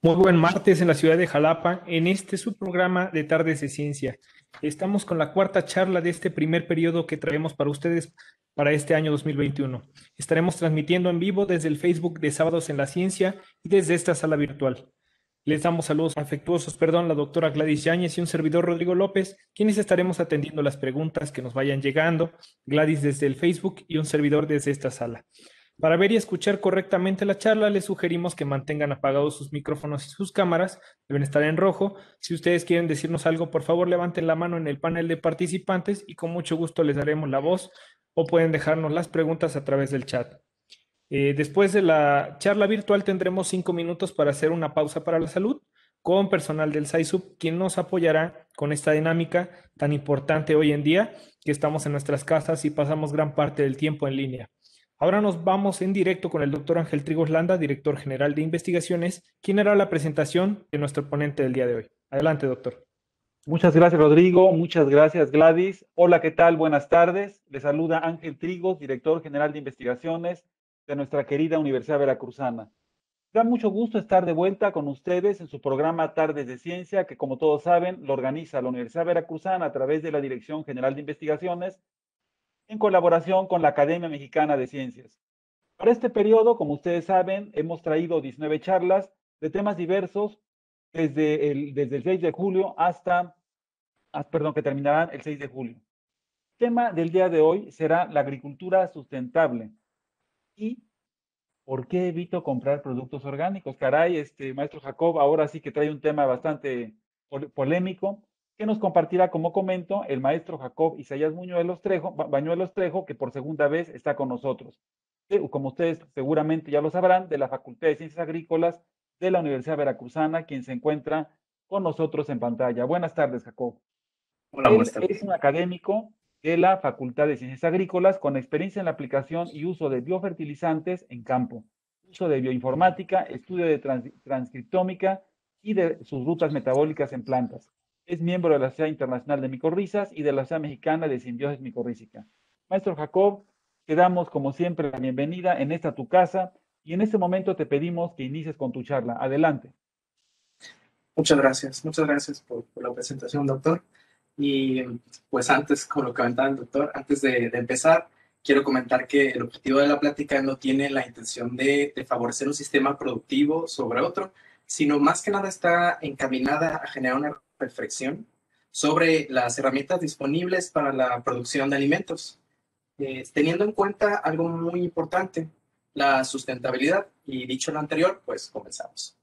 Muy buen martes en la ciudad de Jalapa, en este su programa de Tardes de Ciencia. Estamos con la cuarta charla de este primer periodo que traemos para ustedes para este año 2021. Estaremos transmitiendo en vivo desde el Facebook de Sábados en la Ciencia y desde esta sala virtual. Les damos saludos afectuosos, la doctora Gladys Yáñez y un servidor Rodrigo López, quienes estaremos atendiendo las preguntas que nos vayan llegando, Gladys desde el Facebook y un servidor desde esta sala. Para ver y escuchar correctamente la charla, les sugerimos que mantengan apagados sus micrófonos y sus cámaras, deben estar en rojo. Si ustedes quieren decirnos algo, por favor levanten la mano en el panel de participantes y con mucho gusto les daremos la voz o pueden dejarnos las preguntas a través del chat. Después de la charla virtual tendremos 5 minutos para hacer una pausa para la salud con personal del SAISUB, quien nos apoyará con esta dinámica tan importante hoy en día, que estamos en nuestras casas y pasamos gran parte del tiempo en línea. Ahora nos vamos en directo con el doctor Ángel Trigos Landa, director general de investigaciones, quien hará la presentación de nuestro ponente del día de hoy. Adelante, doctor. Muchas gracias, Rodrigo. Muchas gracias, Gladys. Hola, ¿qué tal? Buenas tardes. Les saluda Ángel Trigos, director general de investigaciones de nuestra querida Universidad Veracruzana. Da mucho gusto estar de vuelta con ustedes en su programa Tardes de Ciencia, que como todos saben, lo organiza la Universidad Veracruzana a través de la Dirección General de Investigaciones, en colaboración con la Academia Mexicana de Ciencias. Para este periodo, como ustedes saben, hemos traído 19 charlas de temas diversos desde el 6 de julio que terminarán el 6 de julio. El tema del día de hoy será la agricultura sustentable y por qué evito comprar productos orgánicos. Caray, maestro Jacob, ahora sí que trae un tema bastante polémico que nos compartirá, como comento, el maestro Jacob Isaías Bañuelos Trejo, que por segunda vez está con nosotros. Como ustedes seguramente ya lo sabrán, de la Facultad de Ciencias Agrícolas de la Universidad Veracruzana, quien se encuentra con nosotros en pantalla. Buenas tardes, Jacob. Hola, Él buenas tardes. es un académico de la Facultad de Ciencias Agrícolas con experiencia en la aplicación y uso de biofertilizantes en campo, uso de bioinformática, estudio de transcriptómica y de sus rutas metabólicas en plantas. Es miembro de la Sociedad Internacional de Micorrizas y de la Sociedad Mexicana de Simbiosis Micorrízica. Maestro Jacob, te damos como siempre la bienvenida en esta tu casa y en este momento te pedimos que inicies con tu charla. Adelante. Muchas gracias por la presentación, doctor. Y pues antes, como lo comentaba el doctor, antes de empezar, quiero comentar que el objetivo de la plática no tiene la intención de favorecer un sistema productivo sobre otro, sino más que nada está encaminada a generar una reflexión sobre las herramientas disponibles para la producción de alimentos, teniendo en cuenta algo muy importante, la sustentabilidad. Y dicho lo anterior, pues comenzamos.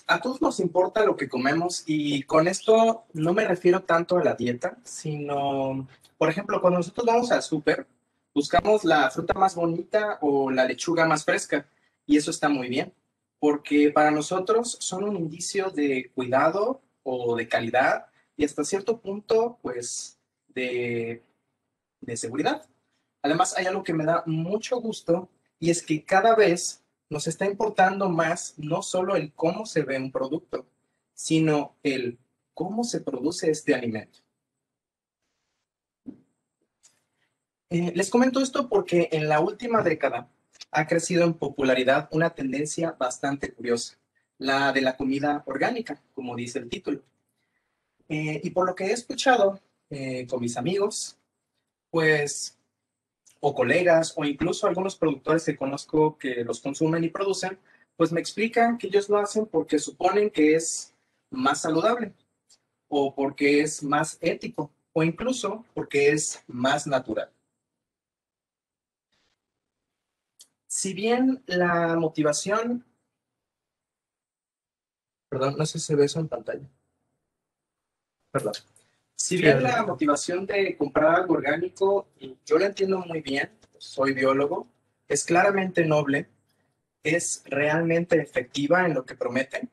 A todos nos importa lo que comemos y con esto no me refiero tanto a la dieta, sino, por ejemplo, cuando nosotros vamos al súper, buscamos la fruta más bonita o la lechuga más fresca y eso está muy bien, porque para nosotros son un indicio de cuidado o de calidad y hasta cierto punto, pues, de seguridad. Además, hay algo que me da mucho gusto y es que cada vez nos está importando más no solo el cómo se ve un producto, sino el cómo se produce este alimento. Les comento esto porque en la última década ha crecido en popularidad una tendencia bastante curiosa, la de la comida orgánica, como dice el título. Y por lo que he escuchado con mis amigos, pues o colegas o incluso algunos productores que conozco que los consumen y producen, pues me explican que ellos lo hacen porque suponen que es más saludable o porque es más ético o incluso porque es más natural. Si bien la motivación, perdón, no sé si se ve eso en pantalla, perdón. Si bien la motivación de comprar algo orgánico, y yo lo entiendo muy bien, soy biólogo, es claramente noble, es realmente efectiva en lo que promete.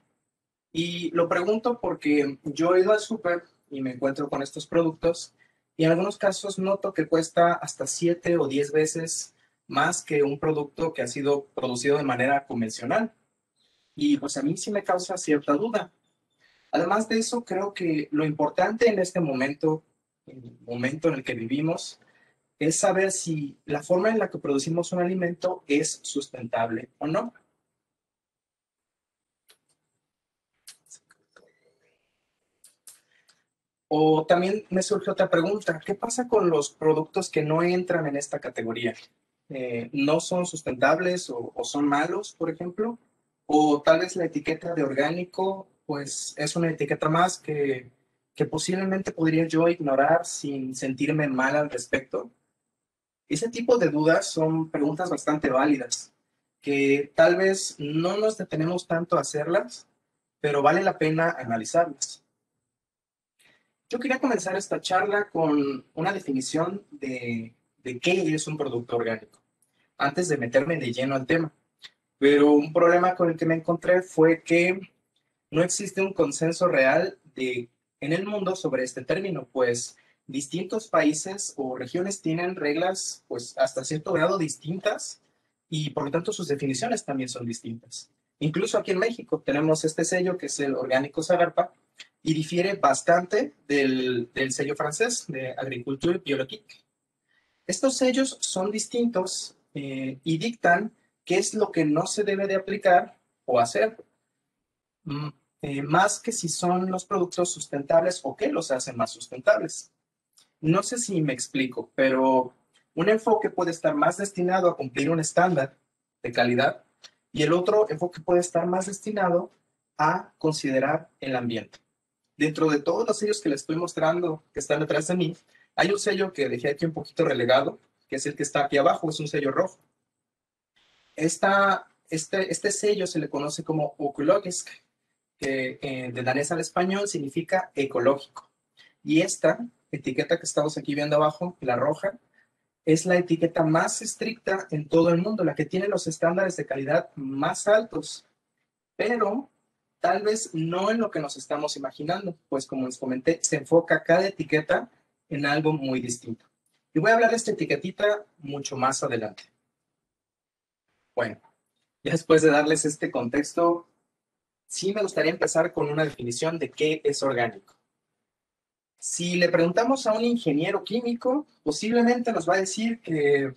Y lo pregunto porque yo he ido al súper y me encuentro con estos productos y en algunos casos noto que cuesta hasta 7 o 10 veces más que un producto que ha sido producido de manera convencional. Y pues a mí sí me causa cierta duda. Además de eso, creo que lo importante en este momento, en el momento en el que vivimos, es saber si la forma en la que producimos un alimento es sustentable o no. O también me surge otra pregunta, ¿qué pasa con los productos que no entran en esta categoría? ¿No son sustentables o son malos, por ejemplo? O tal vez la etiqueta de orgánico, pues es una etiqueta más que posiblemente podría yo ignorar sin sentirme mal al respecto. Ese tipo de dudas son preguntas bastante válidas, que tal vez no nos detenemos tanto a hacerlas, pero vale la pena analizarlas. Yo quería comenzar esta charla con una definición de qué es un producto orgánico, antes de meterme de lleno al tema. Pero un problema con el que me encontré fue que no existe un consenso real en el mundo sobre este término, pues distintos países o regiones tienen reglas pues hasta cierto grado distintas y por lo tanto sus definiciones también son distintas. Incluso aquí en México tenemos este sello que es el Orgánico Zagarpa y difiere bastante del sello francés de Agriculture Biologique. Estos sellos son distintos y dictan qué es lo que no se debe de aplicar o hacer, más que si son los productos sustentables o qué los hace más sustentables. No sé si me explico, pero un enfoque puede estar más destinado a cumplir un estándar de calidad y el otro enfoque puede estar más destinado a considerar el ambiente. Dentro de todos los sellos que les estoy mostrando que están detrás de mí, hay un sello que dejé aquí un poquito relegado, que es el que está aquí abajo, es un sello rojo. Este sello se le conoce como økologisk, que de danés al español significa ecológico. Y esta etiqueta que estamos aquí viendo abajo, la roja, es la etiqueta más estricta en todo el mundo, la que tiene los estándares de calidad más altos, pero tal vez no en lo que nos estamos imaginando, pues como les comenté, se enfoca cada etiqueta en algo muy distinto. Y voy a hablar de esta etiquetita mucho más adelante. Bueno, ya después de darles este contexto, sí me gustaría empezar con una definición de qué es orgánico. Si le preguntamos a un ingeniero químico, posiblemente nos va a decir que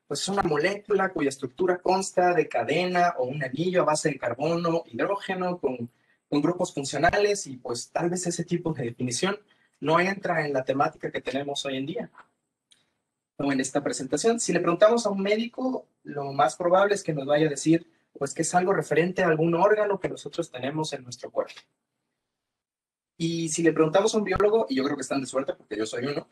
pues, es una molécula cuya estructura consta de cadena o un anillo a base de carbono, hidrógeno, con grupos funcionales y pues tal vez ese tipo de definición no entra en la temática que tenemos hoy en día o en esta presentación. Si le preguntamos a un médico, lo más probable es que nos vaya a decir pues que es algo referente a algún órgano que nosotros tenemos en nuestro cuerpo. Y si le preguntamos a un biólogo, y yo creo que están de suerte porque yo soy uno,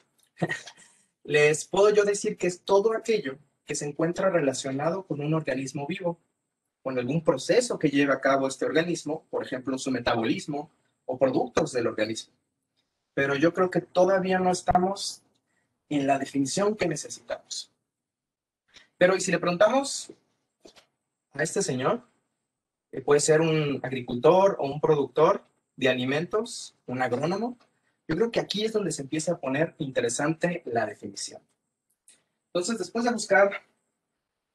les puedo yo decir que es todo aquello que se encuentra relacionado con un organismo vivo, con algún proceso que lleva a cabo este organismo, por ejemplo, su metabolismo o productos del organismo. Pero yo creo que todavía no estamos en la definición que necesitamos. Pero y si le preguntamos a este señor, que puede ser un agricultor o un productor de alimentos, un agrónomo, yo creo que aquí es donde se empieza a poner interesante la definición. Entonces, después de buscar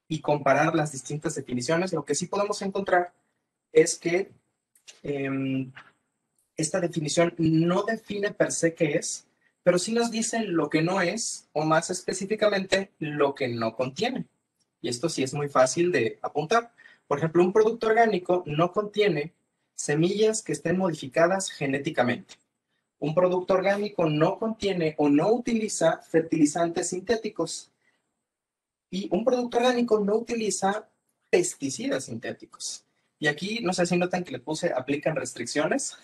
y comparar las distintas definiciones, lo que sí podemos encontrar es que esta definición no define per se qué es, pero sí nos dice lo que no es, o más específicamente, lo que no contiene. Y esto sí es muy fácil de apuntar. Por ejemplo, un producto orgánico no contiene semillas que estén modificadas genéticamente. Un producto orgánico no contiene o no utiliza fertilizantes sintéticos. Y un producto orgánico no utiliza pesticidas sintéticos. Y aquí, no sé si notan que le puse aplican restricciones,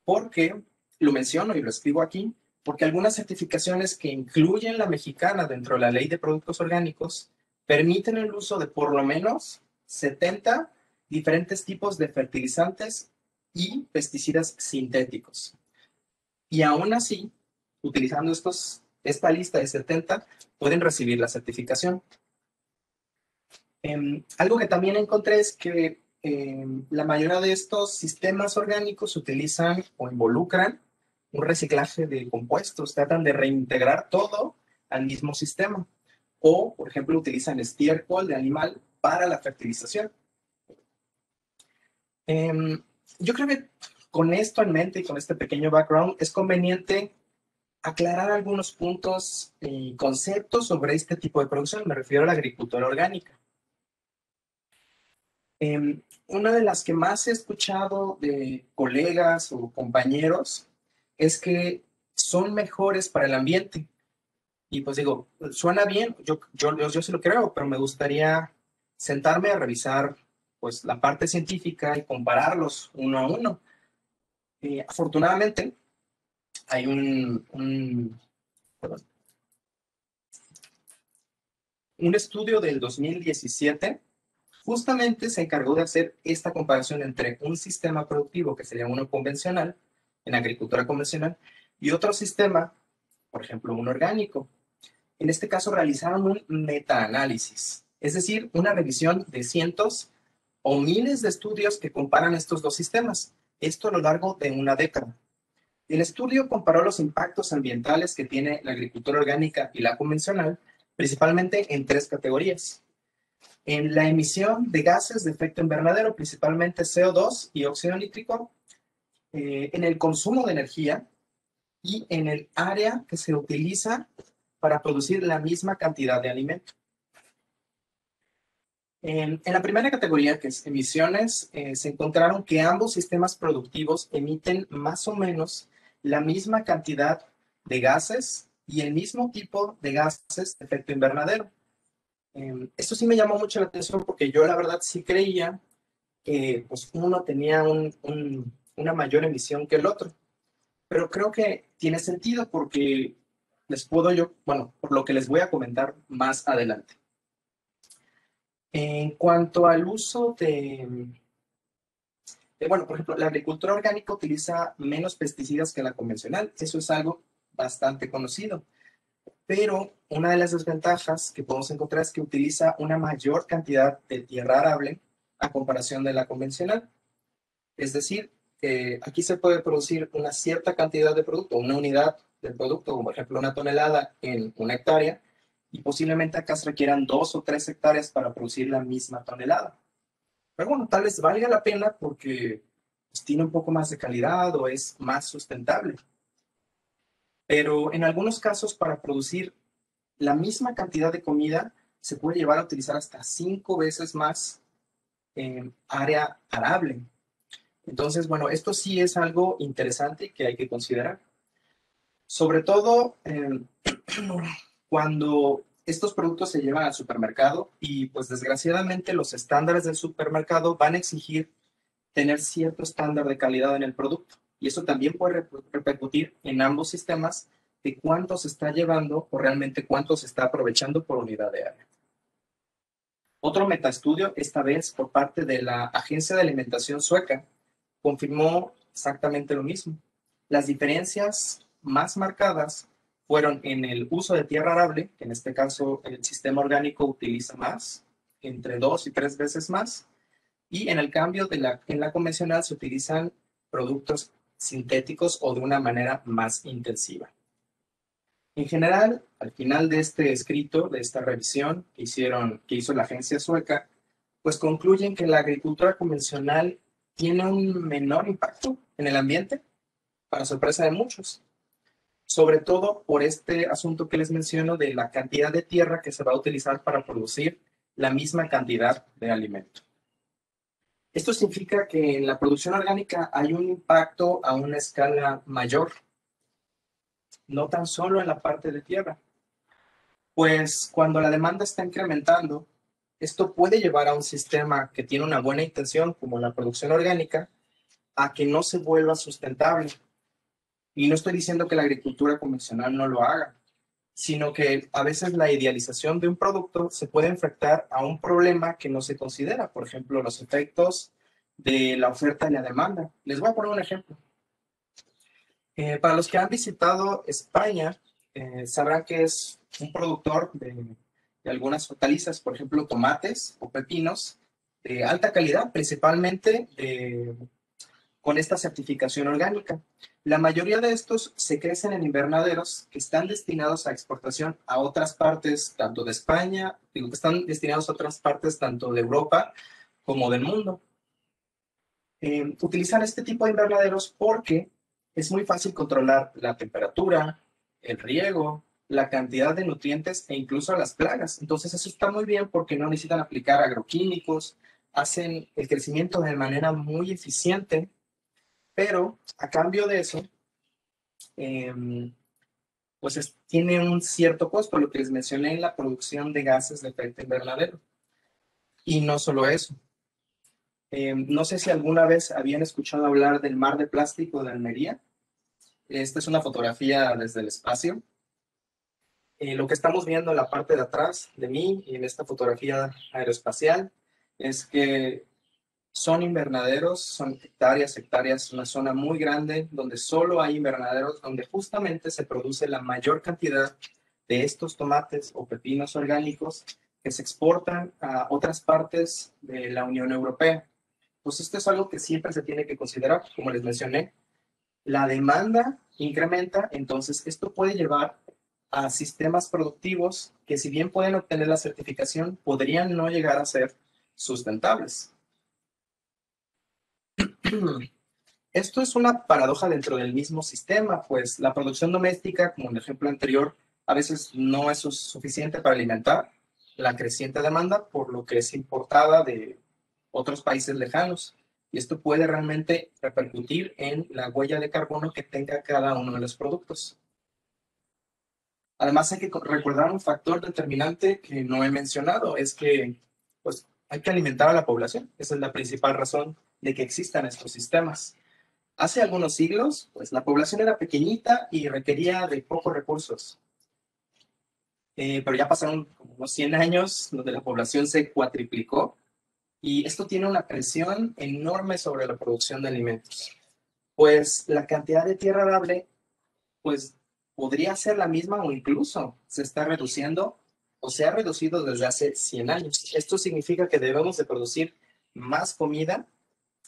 porque lo menciono y lo escribo aquí, porque algunas certificaciones que incluyen la mexicana dentro de la ley de productos orgánicos permiten el uso de por lo menos 70 diferentes tipos de fertilizantes y pesticidas sintéticos. Y aún así, utilizando esta lista de 70, pueden recibir la certificación. Algo que también encontré es que la mayoría de estos sistemas orgánicos utilizan o involucran un reciclaje de compuestos, tratan de reintegrar todo al mismo sistema. O, por ejemplo, utilizan estiércol de animal para la fertilización. Yo creo que con esto en mente y con este pequeño background es conveniente aclarar algunos puntos y conceptos sobre este tipo de producción. Me refiero a la agricultura orgánica. Una de las que más he escuchado de colegas o compañeros es que son mejores para el ambiente. Y pues digo, suena bien, yo sí lo creo, pero me gustaría sentarme a revisar pues la parte científica y compararlos uno a uno. Afortunadamente, hay perdón, un estudio del 2017 justamente se encargó de hacer esta comparación entre un sistema productivo, que sería uno convencional, en agricultura convencional, y otro sistema, por ejemplo, un orgánico. En este caso realizaron un metaanálisis, es decir, una revisión de cientos o miles de estudios que comparan estos dos sistemas, esto a lo largo de una década. El estudio comparó los impactos ambientales que tiene la agricultura orgánica y la convencional, principalmente en tres categorías. En la emisión de gases de efecto invernadero, principalmente CO2 y óxido nítrico, en el consumo de energía y en el área que se utiliza para producir la misma cantidad de alimento. En la primera categoría, que es emisiones, se encontraron que ambos sistemas productivos emiten más o menos la misma cantidad de gases y el mismo tipo de gases de efecto invernadero. Esto sí me llamó mucho la atención porque yo la verdad sí creía que pues, uno tenía una mayor emisión que el otro. Pero creo que tiene sentido porque bueno, por lo que les voy a comentar más adelante. En cuanto al uso bueno, por ejemplo, la agricultura orgánica utiliza menos pesticidas que la convencional. Eso es algo bastante conocido. Pero una de las desventajas que podemos encontrar es que utiliza una mayor cantidad de tierra arable a comparación de la convencional. Es decir, aquí se puede producir una cierta cantidad de producto, una unidad de producto, como por ejemplo una tonelada en una hectárea, y posiblemente acá se requieran 2 o 3 hectáreas para producir la misma tonelada. Pero bueno, tal vez valga la pena porque pues, tiene un poco más de calidad o es más sustentable. Pero en algunos casos, para producir la misma cantidad de comida, se puede llevar a utilizar hasta 5 veces más área arable. Entonces, bueno, esto sí es algo interesante que hay que considerar. Sobre todo cuando estos productos se llevan al supermercado y pues desgraciadamente los estándares del supermercado van a exigir tener cierto estándar de calidad en el producto. Y eso también puede repercutir en ambos sistemas de cuánto se está llevando o realmente cuánto se está aprovechando por unidad de área. Otro metaestudio, esta vez por parte de la Agencia de Alimentación Sueca, confirmó exactamente lo mismo. Las diferencias más marcadas fueron en el uso de tierra arable, que en este caso el sistema orgánico utiliza más, entre 2 y 3 veces más, y en el cambio en la convencional se utilizan productos sintéticos o de una manera más intensiva. En general, al final de este escrito, de esta revisión que hizo la agencia sueca, pues concluyen que la agricultura convencional tiene un menor impacto en el ambiente, para sorpresa de muchos, sobre todo por este asunto que les menciono de la cantidad de tierra que se va a utilizar para producir la misma cantidad de alimento. Esto significa que en la producción orgánica hay un impacto a una escala mayor, no tan solo en la parte de tierra, pues cuando la demanda está incrementando, esto puede llevar a un sistema que tiene una buena intención, como la producción orgánica, a que no se vuelva sustentable. Y no estoy diciendo que la agricultura convencional no lo haga, sino que a veces la idealización de un producto se puede enfrentar a un problema que no se considera, por ejemplo, los efectos de la oferta y la demanda. Les voy a poner un ejemplo. Para los que han visitado España, sabrán que es un productor de algunas hortalizas, por ejemplo, tomates o pepinos de alta calidad, principalmente con esta certificación orgánica. La mayoría de estos se crecen en invernaderos que están destinados a exportación a otras partes, tanto de España, digo que están destinados a otras partes tanto de Europa como del mundo. Utilizan este tipo de invernaderos porque es muy fácil controlar la temperatura, el riego, la cantidad de nutrientes e incluso las plagas. Entonces eso está muy bien porque no necesitan aplicar agroquímicos, hacen el crecimiento de manera muy eficiente, pero a cambio de eso, pues tiene un cierto costo, lo que les mencioné en la producción de gases de efecto invernadero. Y no solo eso. No sé si alguna vez habían escuchado hablar del mar de plástico de Almería. Esta es una fotografía desde el espacio. Lo que estamos viendo en la parte de atrás de mí, en esta fotografía aeroespacial, es que son invernaderos, son hectáreas, hectáreas, una zona muy grande donde solo hay invernaderos, donde justamente se produce la mayor cantidad de estos tomates o pepinos orgánicos que se exportan a otras partes de la Unión Europea. Pues esto es algo que siempre se tiene que considerar, como les mencioné. La demanda incrementa, entonces esto puede llevar a sistemas productivos que, si bien pueden obtener la certificación, podrían no llegar a ser sustentables. Esto es una paradoja dentro del mismo sistema, pues la producción doméstica, como en el ejemplo anterior, a veces no es suficiente para alimentar la creciente demanda, por lo que es importada de otros países lejanos. Y esto puede realmente repercutir en la huella de carbono que tenga cada uno de los productos. Además, hay que recordar un factor determinante que no he mencionado, es que pues, hay que alimentar a la población. Esa es la principal razón de que existan estos sistemas. Hace algunos siglos, pues la población era pequeñita y requería de pocos recursos. Pero ya pasaron como unos 100 años donde la población se cuatriplicó y esto tiene una presión enorme sobre la producción de alimentos. Pues la cantidad de tierra arable, pues podría ser la misma o incluso se está reduciendo o se ha reducido desde hace 100 años. Esto significa que debemos de producir más comida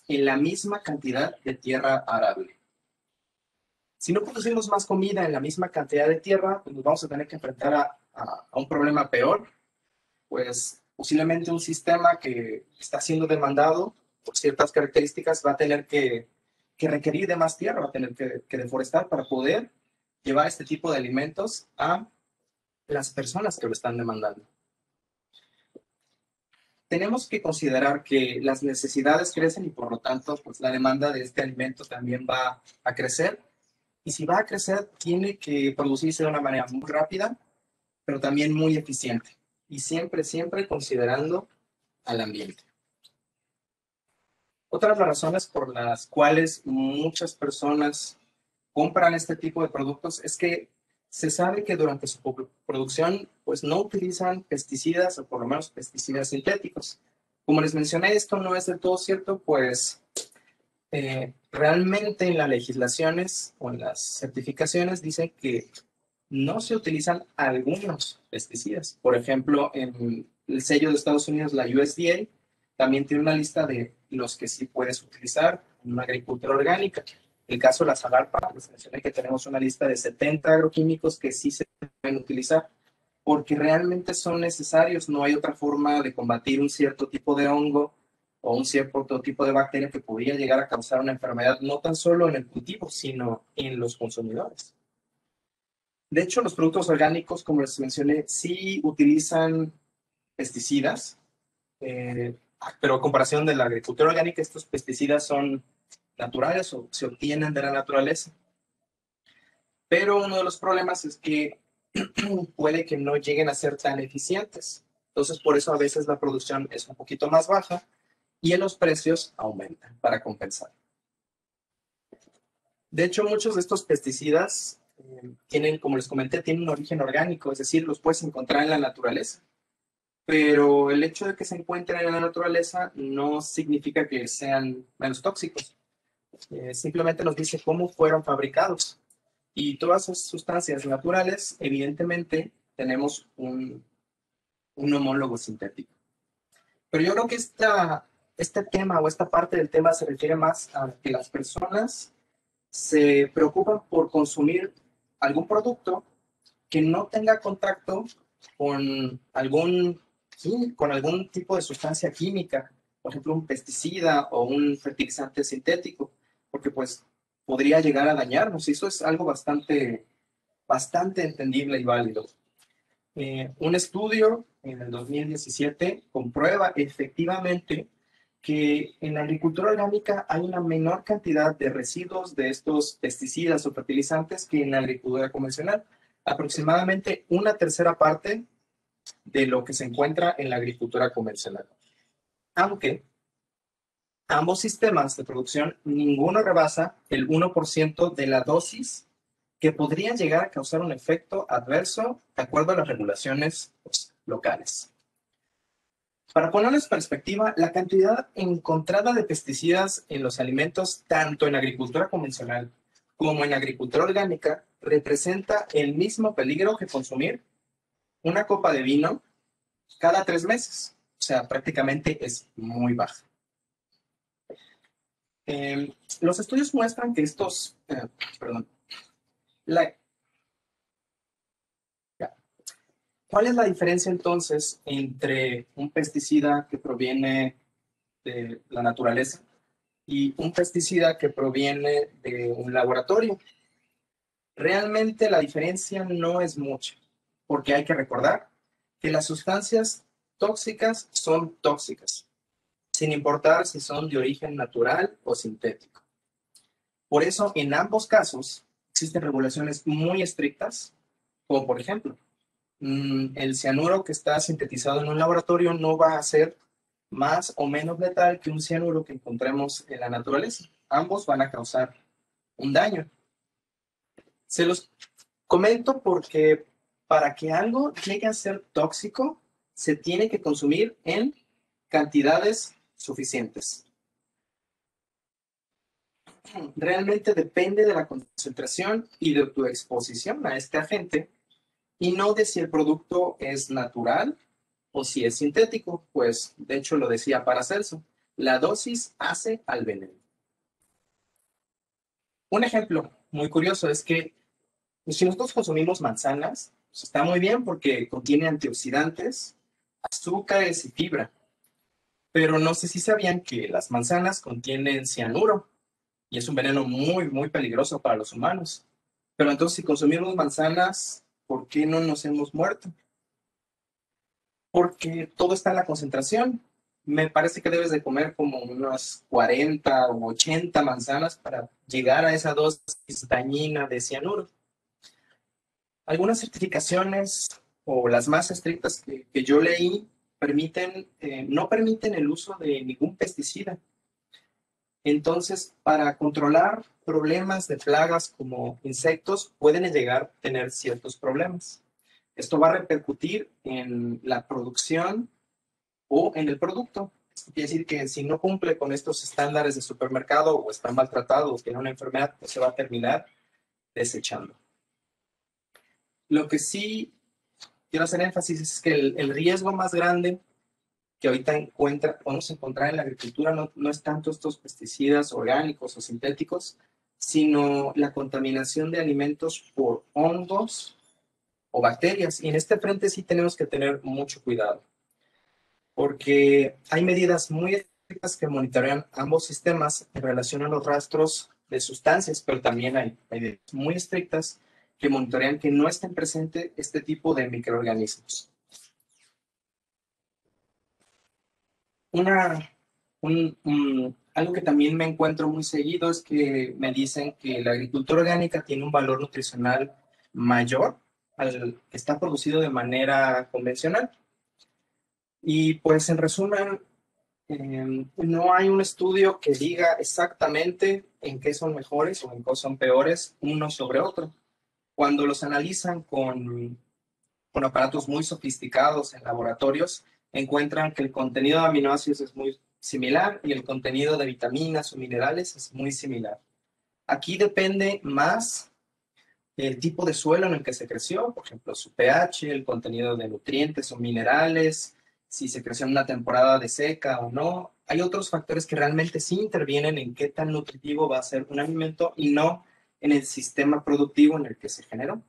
en la misma cantidad de tierra arable. Si no producimos más comida en la misma cantidad de tierra, pues nos vamos a tener que enfrentar a un problema peor, pues posiblemente un sistema que está siendo demandado por ciertas características va a tener que requerir de más tierra, va a tener que deforestar para poder llevar este tipo de alimentos a las personas que lo están demandando. Tenemos que considerar que las necesidades crecen y por lo tanto pues la demanda de este alimento también va a crecer. Y si va a crecer, tiene que producirse de una manera muy rápida, pero también muy eficiente. Y siempre, siempre considerando al ambiente. Otra de las razones por las cuales muchas personas compran este tipo de productos es que se sabe que durante su producción pues no utilizan pesticidas o por lo menos pesticidas sintéticos. Como les mencioné, esto no es del todo cierto, pues realmente en las legislaciones o en las certificaciones dicen que no se utilizan algunos pesticidas. Por ejemplo, en el sello de Estados Unidos, la USDA, también tiene una lista de los que sí puedes utilizar en una agricultura orgánica. El caso de la Zagarpa, les mencioné que tenemos una lista de 70 agroquímicos que sí se pueden utilizar porque realmente son necesarios. No hay otra forma de combatir un cierto tipo de hongo o un cierto tipo de bacteria que podría llegar a causar una enfermedad, no tan solo en el cultivo, sino en los consumidores. De hecho, los productos orgánicos, como les mencioné, sí utilizan pesticidas, pero a comparación de la agricultura orgánica, estos pesticidas son naturales o se obtienen de la naturaleza. Pero uno de los problemas es que puede que no lleguen a ser tan eficientes. Entonces, por eso a veces la producción es un poquito más baja y en los precios aumentan para compensar. De hecho, muchos de estos pesticidas tienen, como les comenté, tienen un origen orgánico, es decir, los puedes encontrar en la naturaleza. Pero el hecho de que se encuentren en la naturaleza no significa que sean menos tóxicos. Simplemente nos dice cómo fueron fabricados. Y todas esas sustancias naturales, evidentemente, tenemos un homólogo sintético. Pero yo creo que este tema o esta parte del tema se refiere más a que las personas se preocupan por consumir algún producto que no tenga contacto con algún tipo de sustancia química, por ejemplo, un pesticida o un fertilizante sintético, porque pues podría llegar a dañarnos. Y eso es algo bastante bastante entendible y válido. Un estudio en el 2017 comprueba efectivamente que en la agricultura orgánica hay una menor cantidad de residuos de estos pesticidas o fertilizantes que en la agricultura convencional. Aproximadamente una tercera parte de lo que se encuentra en la agricultura convencional. Aunque ambos sistemas de producción, ninguno rebasa el 1% de la dosis que podrían llegar a causar un efecto adverso de acuerdo a las regulaciones locales. Para ponerles perspectiva, la cantidad encontrada de pesticidas en los alimentos, tanto en agricultura convencional como en agricultura orgánica, representa el mismo peligro que consumir una copa de vino cada 3 meses. O sea, prácticamente es muy baja. Los estudios muestran que estos, ¿cuál es la diferencia entonces entre un pesticida que proviene de la naturaleza y un pesticida que proviene de un laboratorio? Realmente la diferencia no es mucha, porque hay que recordar que las sustancias tóxicas son tóxicas, sin importar si son de origen natural o sintético. Por eso, en ambos casos, existen regulaciones muy estrictas, como por ejemplo, el cianuro que está sintetizado en un laboratorio no va a ser más o menos letal que un cianuro que encontremos en la naturaleza. Ambos van a causar un daño. Se los comento porque para que algo llegue a ser tóxico, se tiene que consumir en cantidades suficientes. Realmente depende de la concentración y de tu exposición a este agente y no de si el producto es natural o si es sintético, pues de hecho lo decía Paracelso, la dosis hace al veneno. Un ejemplo muy curioso es que si nosotros consumimos manzanas, pues está muy bien porque contiene antioxidantes, azúcares y fibra, pero no sé si sabían que las manzanas contienen cianuro y es un veneno muy peligroso para los humanos. Pero entonces si consumimos manzanas, ¿por qué no nos hemos muerto? Porque todo está en la concentración. Me parece que debes de comer como unas 40 o 80 manzanas para llegar a esa dosis dañina de cianuro. Algunas certificaciones o las más estrictas que yo leí no permiten el uso de ningún pesticida. Entonces, para controlar problemas de plagas como insectos, pueden llegar a tener ciertos problemas. Esto va a repercutir en la producción o en el producto. Esto quiere decir que si no cumple con estos estándares de supermercado o está maltratado o tiene una enfermedad, pues se va a terminar desechando. Lo que sí quiero hacer énfasis es que el riesgo más grande que ahorita podemos encontrar en la agricultura no es tanto estos pesticidas orgánicos o sintéticos, sino la contaminación de alimentos por hongos o bacterias. Y en este frente sí tenemos que tener mucho cuidado, porque hay medidas muy estrictas que monitorean ambos sistemas en relación a los rastros de sustancias, pero también hay medidas muy estrictas que monitorean que no estén presentes este tipo de microorganismos. Algo que también me encuentro muy seguido es que me dicen que la agricultura orgánica tiene un valor nutricional mayor al que está producido de manera convencional. Y pues en resumen, no hay un estudio que diga exactamente en qué son mejores o en qué son peores uno sobre otro. Cuando los analizan con aparatos muy sofisticados en laboratorios, encuentran que el contenido de aminoácidos es muy similar y el contenido de vitaminas o minerales es muy similar. Aquí depende más el tipo de suelo en el que se creció, por ejemplo, su pH, el contenido de nutrientes o minerales, si se creció en una temporada de seca o no. Hay otros factores que realmente sí intervienen en qué tan nutritivo va a ser un alimento y no en el sistema productivo en el que se generó.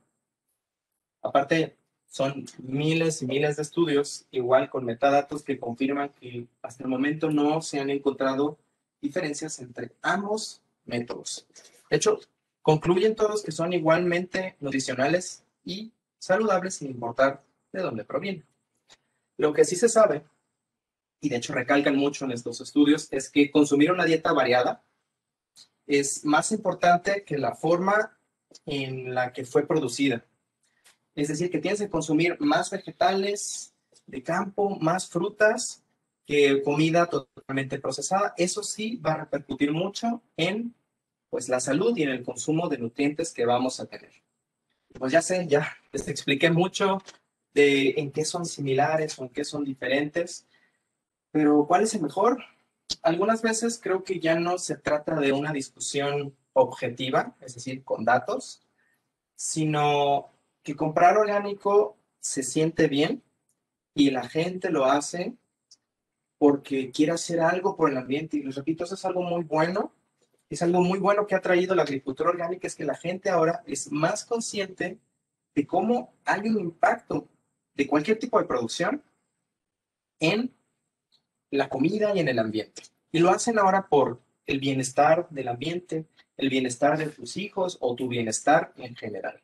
Aparte, son miles y miles de estudios, igual con metadatos, que confirman que hasta el momento no se han encontrado diferencias entre ambos métodos. De hecho, Concluyen todos que son igualmente nutricionales y saludables sin importar de dónde provienen. Lo que sí se sabe, y de hecho recalcan mucho en estos estudios, es que consumir una dieta variada es más importante que la forma en la que fue producida. Es decir, que tienes que consumir más vegetales de campo, más frutas que comida totalmente procesada. Eso sí va a repercutir mucho en pues, la salud y en el consumo de nutrientes que vamos a tener. Pues ya sé, ya les expliqué mucho de en qué son similares o en qué son diferentes, pero ¿cuál es el mejor? Algunas veces creo que ya no se trata de una discusión objetiva, es decir, con datos, sino que comprar orgánico se siente bien y la gente lo hace porque quiere hacer algo por el ambiente. Y les repito, eso es algo muy bueno. Es algo muy bueno que ha traído la agricultura orgánica, es que la gente ahora es más consciente de cómo hay un impacto de cualquier tipo de producción en la comida y en el ambiente. Y lo hacen ahora por el bienestar del ambiente, el bienestar de tus hijos o tu bienestar en general.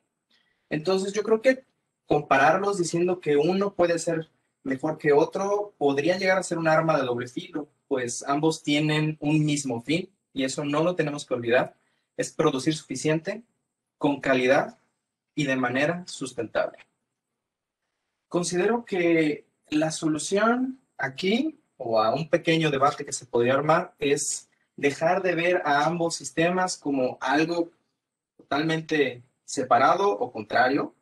Entonces yo creo que compararlos diciendo que uno puede ser mejor que otro podría llegar a ser un arma de doble filo, pues ambos tienen un mismo fin y eso no lo tenemos que olvidar, es producir suficiente, con calidad y de manera sustentable. Considero que la solución aquí, o a un pequeño debate que se podría armar, es dejar de ver a ambos sistemas como algo totalmente separado o contrario.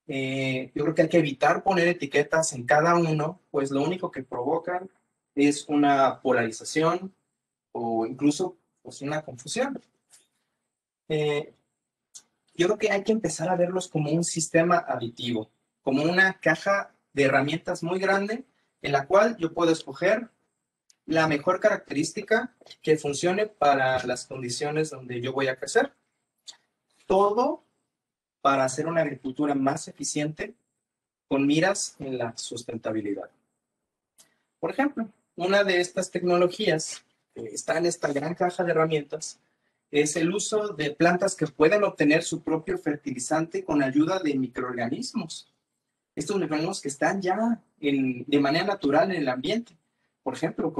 Yo creo que hay que evitar poner etiquetas en cada uno, pues lo único que provocan es una polarización o incluso pues, una confusión. Yo creo que hay que empezar a verlos como un sistema aditivo, como una caja de herramientas muy grande en la cual yo puedo escoger la mejor característica que funcione para las condiciones donde yo voy a crecer. Todo para hacer una agricultura más eficiente con miras en la sustentabilidad. Por ejemplo, una de estas tecnologías que está en esta gran caja de herramientas es el uso de plantas que pueden obtener su propio fertilizante con ayuda de microorganismos. Estos microorganismos que están ya de manera natural en el ambiente. Por ejemplo,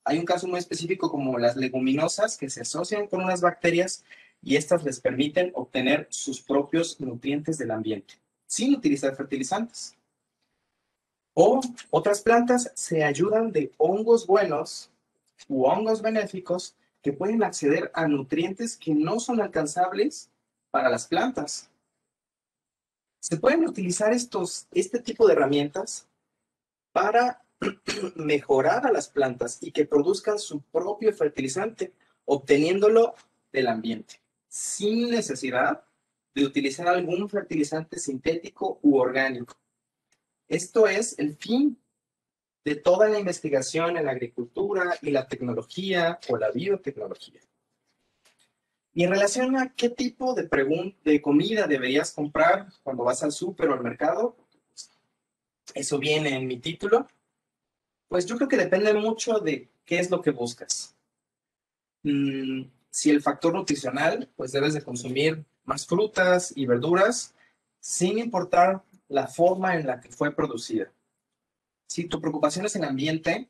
hay un caso muy específico como las leguminosas que se asocian con unas bacterias y estas les permiten obtener sus propios nutrientes del ambiente sin utilizar fertilizantes. O otras plantas se ayudan de hongos buenos u hongos benéficos que pueden acceder a nutrientes que no son alcanzables para las plantas. Se pueden utilizar este tipo de herramientas para mejorar a las plantas y que produzcan su propio fertilizante, obteniéndolo del ambiente, sin necesidad de utilizar algún fertilizante sintético u orgánico. Esto es el fin de toda la investigación en la agricultura y la tecnología o la biotecnología. Y en relación a qué tipo de comida deberías comprar cuando vas al súper o al mercado, eso viene en mi título, pues yo creo que depende mucho de qué es lo que buscas. Si el factor nutricional, pues debes de consumir más frutas y verduras sin importar la forma en la que fue producida. Si tu preocupación es el ambiente,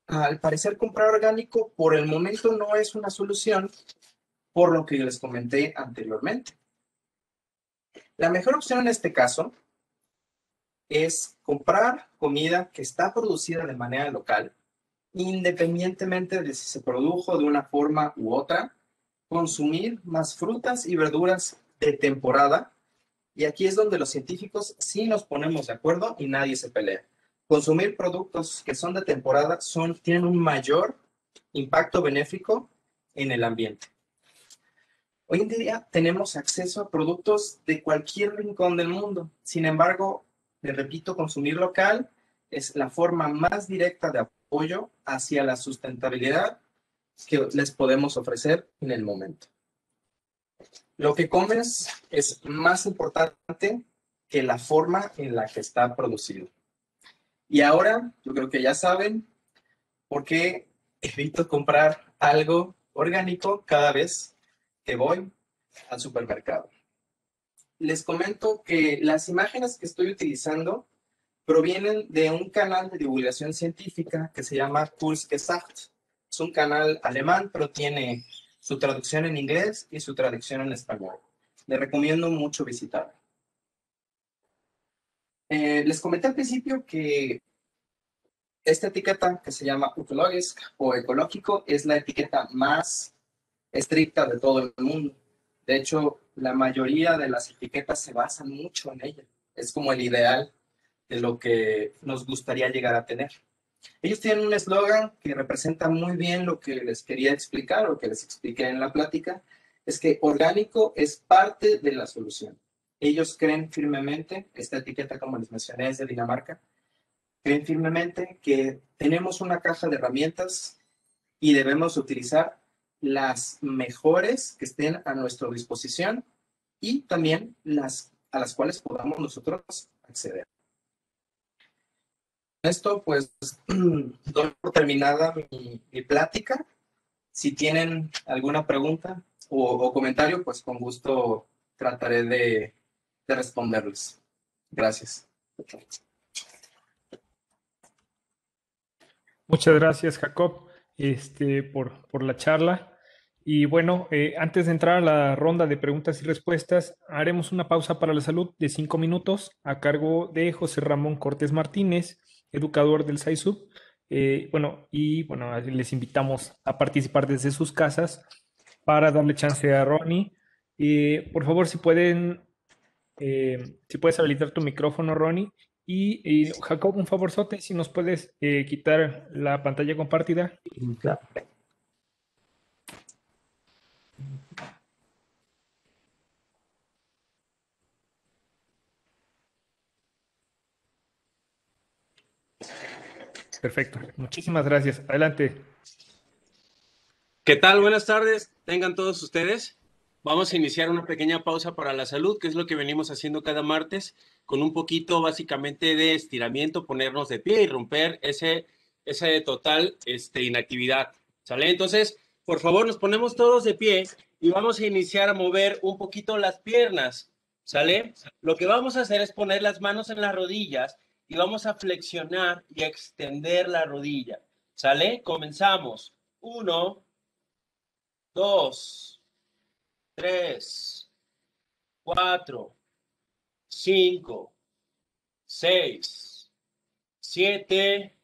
al parecer comprar orgánico por el momento no es una solución, por lo que les comenté anteriormente. La mejor opción en este caso es comprar comida que está producida de manera local, independientemente de si se produjo de una forma u otra, consumir más frutas y verduras de temporada, y aquí es donde los científicos sí nos ponemos de acuerdo y nadie se pelea. Consumir productos que son de temporada tienen un mayor impacto benéfico en el ambiente. Hoy en día tenemos acceso a productos de cualquier rincón del mundo. Sin embargo, les repito, consumir local es la forma más directa de apoyo hacia la sustentabilidad que les podemos ofrecer en el momento. Lo que comes es más importante que la forma en la que está producido. Y ahora, yo creo que ya saben por qué evito comprar algo orgánico cada vez que voy al supermercado. Les comento que las imágenes que estoy utilizando provienen de un canal de divulgación científica que se llama Kurzgesagt. Es un canal alemán, pero tiene su traducción en inglés y su traducción en español. Les recomiendo mucho visitarlo. Les comenté al principio que esta etiqueta que se llama Ökologisk o ecológico es la etiqueta más estricta de todo el mundo. De hecho, la mayoría de las etiquetas se basan mucho en ella. Es como el ideal de lo que nos gustaría llegar a tener. Ellos tienen un eslogan que representa muy bien lo que les quería explicar o que les expliqué en la plática, es que orgánico es parte de la solución. Ellos creen firmemente, esta etiqueta como les mencioné es de Dinamarca, creen firmemente que tenemos una caja de herramientas y debemos utilizar las mejores que estén a nuestra disposición y también las a las cuales podamos nosotros acceder. Esto, pues, doy por terminada mi plática. Si tienen alguna pregunta o comentario, pues con gusto trataré de responderles. Gracias. Muchas gracias, Jacob, por la charla. Y bueno, antes de entrar a la ronda de preguntas y respuestas, haremos una pausa para la salud de 5 minutos a cargo de José Ramón Cortés Martínez, educador del SAISUB. Bueno, les invitamos a participar desde sus casas para darle chance a Ronnie. Por favor, si puedes habilitar tu micrófono, Ronnie. Y Jacob, un favorzote, si nos puedes quitar la pantalla compartida. Claro. Perfecto. Muchísimas gracias. Adelante. ¿Qué tal? Buenas tardes. Tengan todos ustedes. Vamos a iniciar una pequeña pausa para la salud, que es lo que venimos haciendo cada martes, con un poquito básicamente de estiramiento, ponernos de pie y romper ese total inactividad. ¿Sale? Entonces, por favor, nos ponemos todos de pie y vamos a iniciar a mover un poquito las piernas. ¿Sale? Lo que vamos a hacer es poner las manos en las rodillas y vamos a flexionar y extender la rodilla. ¿Sale? Comenzamos. 1, 2, 3, 4, 5, 6, 7,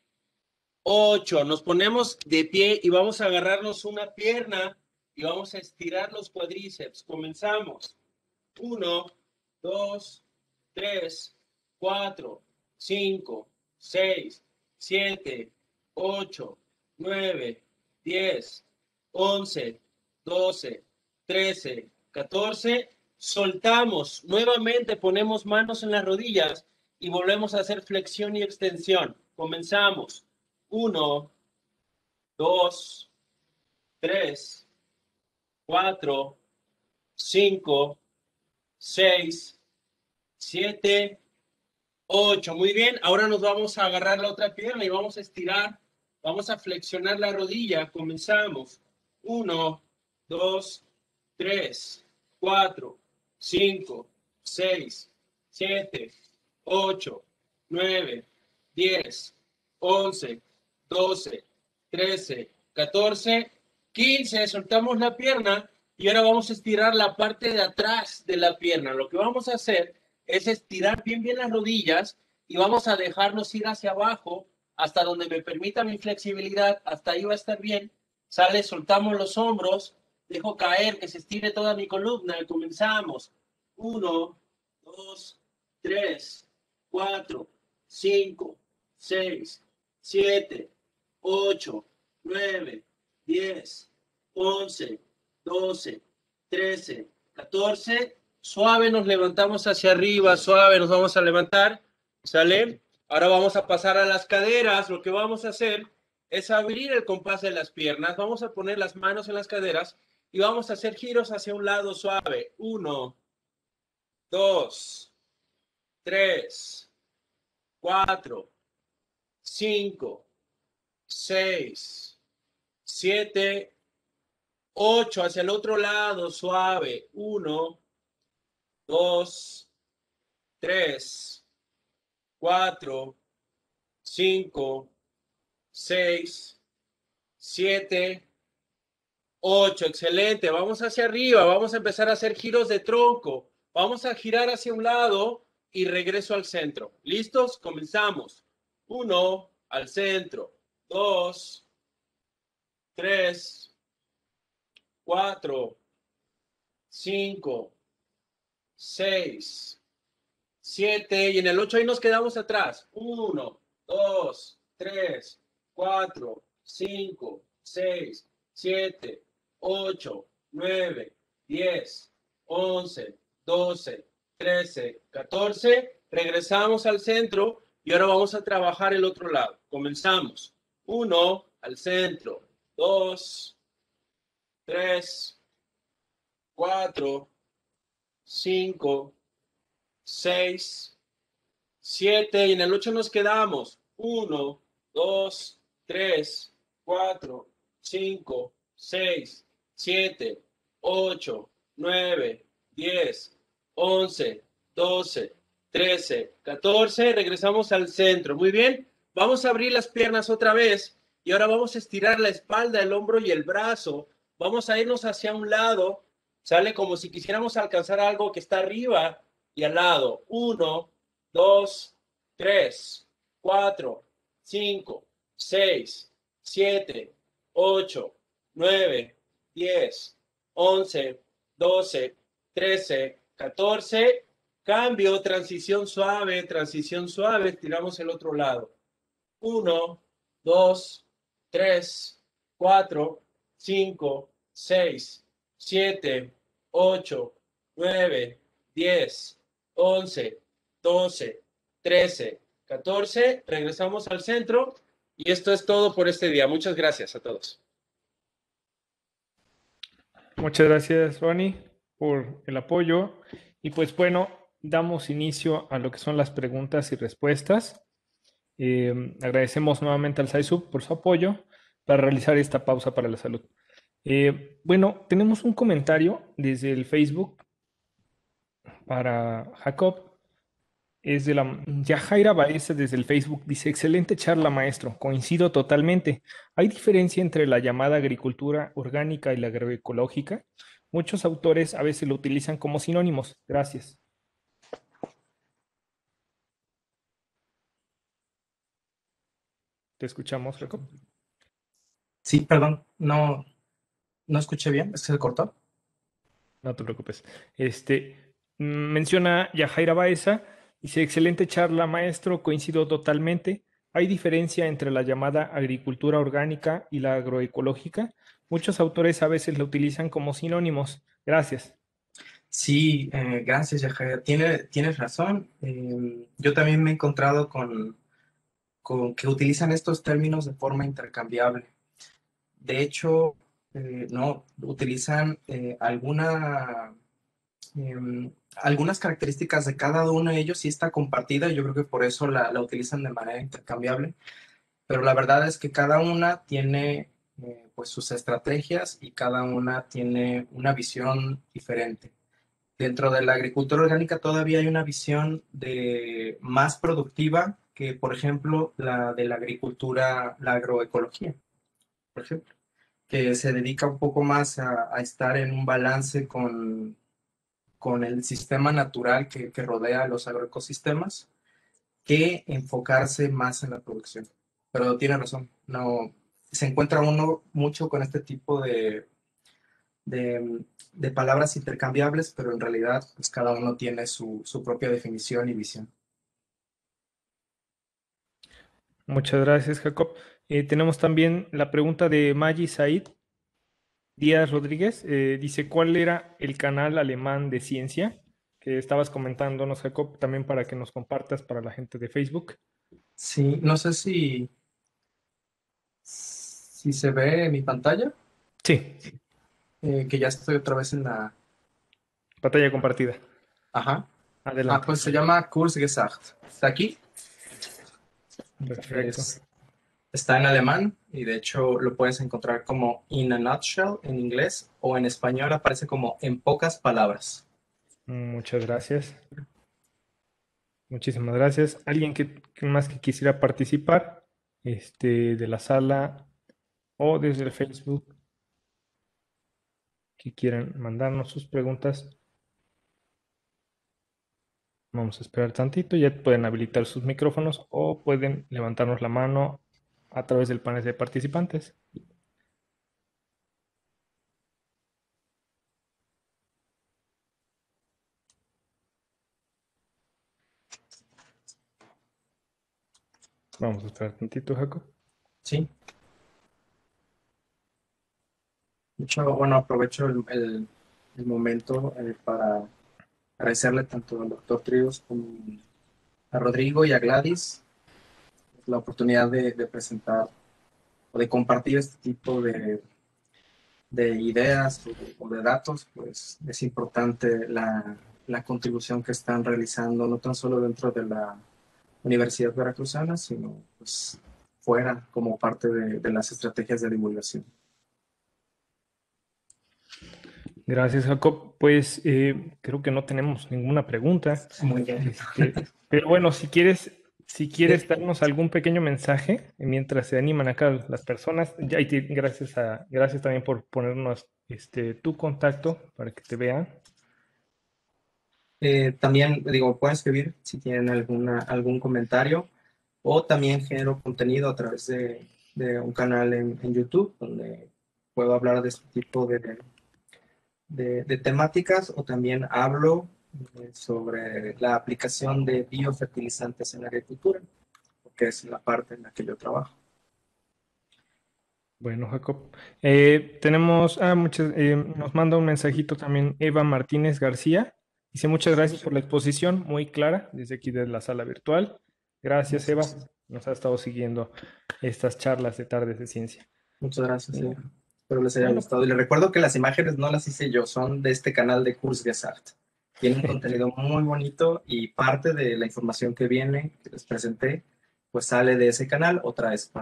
8. Nos ponemos de pie y vamos a agarrarnos una pierna y vamos a estirar los cuádriceps. Comenzamos. 1, 2, 3, 4, 5, 6, 7, 8, 9, 10, 11, 12, 13, 14. Soltamos. Nuevamente ponemos manos en las rodillas y volvemos a hacer flexión y extensión. Comenzamos. 1, 2, 3, 4, 5, 6, 7, 8. Muy bien. Ahora nos vamos a agarrar la otra pierna y vamos a estirar. Vamos a flexionar la rodilla. Comenzamos. 1, 2, 3, 4, 5, 6, 7, 8, 9, 10, 11, 12, 13, 14, 15. Soltamos la pierna y ahora vamos a estirar la parte de atrás de la pierna. Lo que vamos a hacer es estirar bien las rodillas y vamos a dejarnos ir hacia abajo hasta donde me permita mi flexibilidad. Hasta ahí va a estar bien. Sale, soltamos los hombros, dejo caer que se estire toda mi columna y comenzamos. 1, 2, 3, 4, 5, 6, 7, 8, 9, 10, 11, 12, 13, 14. Suave nos levantamos hacia arriba, suave nos vamos a levantar. ¿Sale? Ahora vamos a pasar a las caderas. Lo que vamos a hacer es abrir el compás de las piernas. Vamos a poner las manos en las caderas y vamos a hacer giros hacia un lado suave. 1, 2, 3, 4, 5, 6, 7, 8 hacia el otro lado, suave. 1, 2, 3, 4, 5, 6, 7, 8. Excelente. Vamos hacia arriba. Vamos a empezar a hacer giros de tronco. Vamos a girar hacia un lado y regreso al centro. ¿Listos? Comenzamos. 1, al centro. 2, 3, 4, 5, 6, 7. Y en el 8 ahí nos quedamos atrás. 1, 2, 3, 4, 5, 6, 7, 8, 9, 10, 11, 12, 13, 14. Regresamos al centro y ahora vamos a trabajar el otro lado. Comenzamos. 1, al centro. 2, 3, 4, 5, 6, 7. Y en el 8 nos quedamos. 1, 2, 3, 4, 5, 6, 7, 8, 9, 10, 11, 12, 13, 14. Regresamos al centro. Muy bien. Vamos a abrir las piernas otra vez. Y ahora vamos a estirar la espalda, el hombro y el brazo. Vamos a irnos hacia un lado. Sale como si quisiéramos alcanzar algo que está arriba y al lado. 1, 2, 3, 4, 5, 6, 7, 8, 9, 10, 11, 12, 13, 14. Cambio, transición suave, estiramos el otro lado. 1, 2, 3, 4, 5, 6, 7, 8, 9, 10, 11, 12, 13, 14. Regresamos al centro y esto es todo por este día. Muchas gracias a todos. Muchas gracias, Ronnie, por el apoyo. Y pues bueno, damos inicio a lo que son las preguntas y respuestas. Agradecemos nuevamente al SAISUB por su apoyo para realizar esta pausa para la salud. Bueno, tenemos un comentario desde el Facebook para Jacob. Es de la Yajaira Baeza desde el Facebook. Dice, excelente charla, maestro. Coincido totalmente. ¿Hay diferencia entre la llamada agricultura orgánica y la agroecológica? Muchos autores a veces lo utilizan como sinónimos. Gracias. ¿Te escuchamos, Jacob? Sí, perdón, no escuché bien, es que se cortó. No te preocupes. Menciona Yajaira Baeza, dice, excelente charla, maestro, coincido totalmente. ¿Hay diferencia entre la llamada agricultura orgánica y la agroecológica? Muchos autores a veces la utilizan como sinónimos. Gracias. Sí, gracias, Yajaira. Tienes razón. Yo también me he encontrado con que utilizan estos términos de forma intercambiable. De hecho, no, utilizan algunas características de cada uno de ellos, sí está compartida, yo creo que por eso la utilizan de manera intercambiable, pero la verdad es que cada una tiene pues sus estrategias y cada una tiene una visión diferente. Dentro de la agricultura orgánica todavía hay una visión más productiva que, por ejemplo, la de la agricultura, la agroecología, por ejemplo, que se dedica un poco más a estar en un balance con el sistema natural que rodea los agroecosistemas, que enfocarse más en la producción. Pero tiene razón, no, se encuentra uno mucho con este tipo de palabras intercambiables, pero en realidad pues cada uno tiene su propia definición y visión. Muchas gracias, Jacob. Tenemos también la pregunta de Maggi Said Díaz Rodríguez. Dice, ¿cuál era el canal alemán de ciencia? Que estabas comentándonos, Jacob, también para que nos compartas para la gente de Facebook. Sí, no sé si se ve en mi pantalla, Sí, que ya estoy otra vez en la... pantalla compartida. Ajá. Adelante. Pues se llama Kurzgesagt. ¿Está aquí? Perfecto. Está en alemán y de hecho lo puedes encontrar como In a Nutshell en inglés o en español aparece como En pocas palabras. Muchas gracias. Muchísimas gracias. ¿Alguien que más que quisiera participar de la sala o desde el Facebook que quieran mandarnos sus preguntas? Vamos a esperar tantito. Ya pueden habilitar sus micrófonos o pueden levantarnos la mano a través del panel de participantes. Vamos a esperar tantito, Jacob. Sí. De hecho, bueno, aprovecho el momento para agradecerle tanto al doctor Tríos como a Rodrigo y a Gladys la oportunidad de presentar o de compartir este tipo de ideas o de datos. Pues es importante la contribución que están realizando, no tan solo dentro de la Universidad Veracruzana, sino pues fuera como parte de las estrategias de divulgación. Gracias, Jacob. Pues creo que no tenemos ninguna pregunta. Muy bien. Pero bueno, si quieres darnos algún pequeño mensaje mientras se animan acá las personas, gracias también por ponernos tu contacto para que te vean. También, digo, pueden escribir si tienen algún comentario o también genero contenido a través de un canal en YouTube donde puedo hablar de este tipo de temáticas o también hablo sobre la aplicación de biofertilizantes en la agricultura, que es la parte en la que yo trabajo. Bueno, Jacob. Nos manda un mensajito también Eva Martínez García. Dice, muchas gracias por la exposición, muy clara, desde aquí de la sala virtual. Gracias, Eva. Nos ha estado siguiendo estas charlas de tardes de ciencia. Muchas gracias, Eva. Espero les haya gustado. Y les recuerdo que las imágenes no las hice yo, son de este canal de Kurzgesagt. Tiene un contenido muy bonito y parte de la información que viene, que les presenté, pues sale de ese canal. Otra es